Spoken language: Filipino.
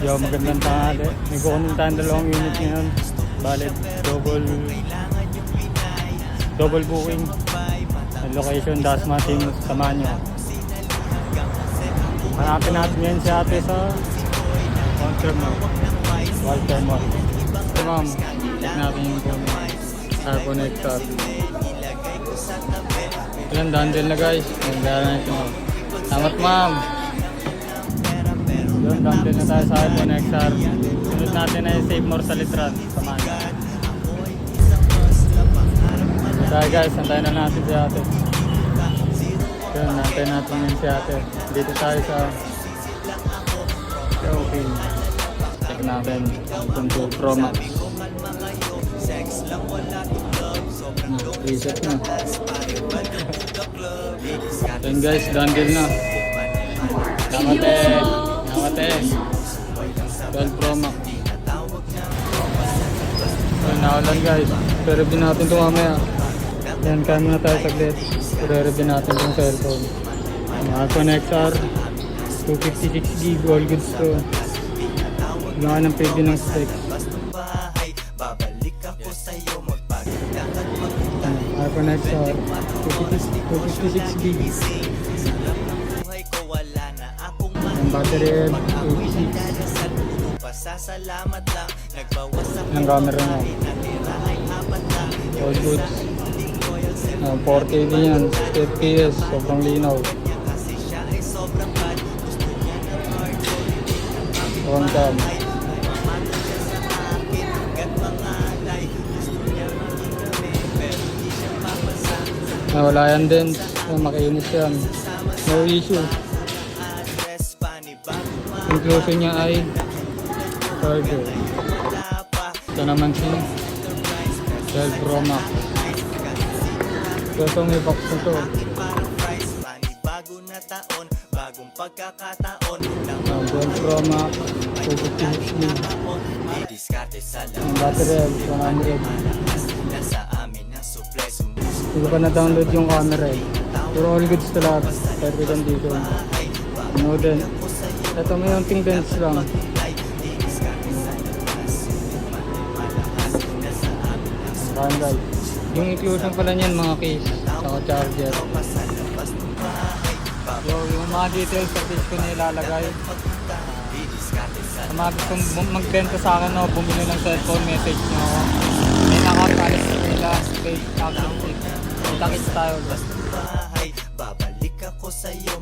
Yo, magandang tanghali. May kukunin tayong dalawang unit ngayon. Bale, double booking. Ang location, Dasma Team, samahan nyo. Hanapin natin ngayon si ate sa Walter Mall. So ma'am, check natin yung connector. Ilan dandel na guys. Nagdara na ito. Salamat ma'am. Yun, dandel na tayo sa iPhone XR. Sunod natin ay Save More sa Litran. Samahan nyo. Kaya guys, antayin na natin si ate. Yun, antayin natin yun si ate. Dito tayo sa okay. Check natin kung 2 Pro Max. Reset na. Yun guys, dandel na. Namate 12 Pro Max. Yun, nakalan guys. Pero-review natin ito mamaya. Yan, kaya muna tayo saglit. Pero-review natin itong cellphone. iPhone XR 256GB, all goods to. Mga ng preview ng specs. iPhone XR 256GB. Ang battery health 86. Ang camera niya all goods. 4K din yan, 60 FPS, sobrang linaw. One cam. Wala yan din, makinis yan, no issue. Inclusion niya ay charger. Ito naman si 12 Pro Max. Ito may box na to. Ang Pro Max 256GB. Ang battery 100. Hindi pa na-download yung camera eh. Pero all goods to lahat. Pwede kang dito. No dent. Ito may unting dents lang. Ayan guys. Yung inclusion pala niyan mga case. Saka charger. So, yung mga details sa page ko na ilalagay. Sa mga gustong magbenta sa akin o bumili ng cellphone, message nyo ako. May nakakalis nila page action tip. Kita-kits tayo. Babalik ako sa'yo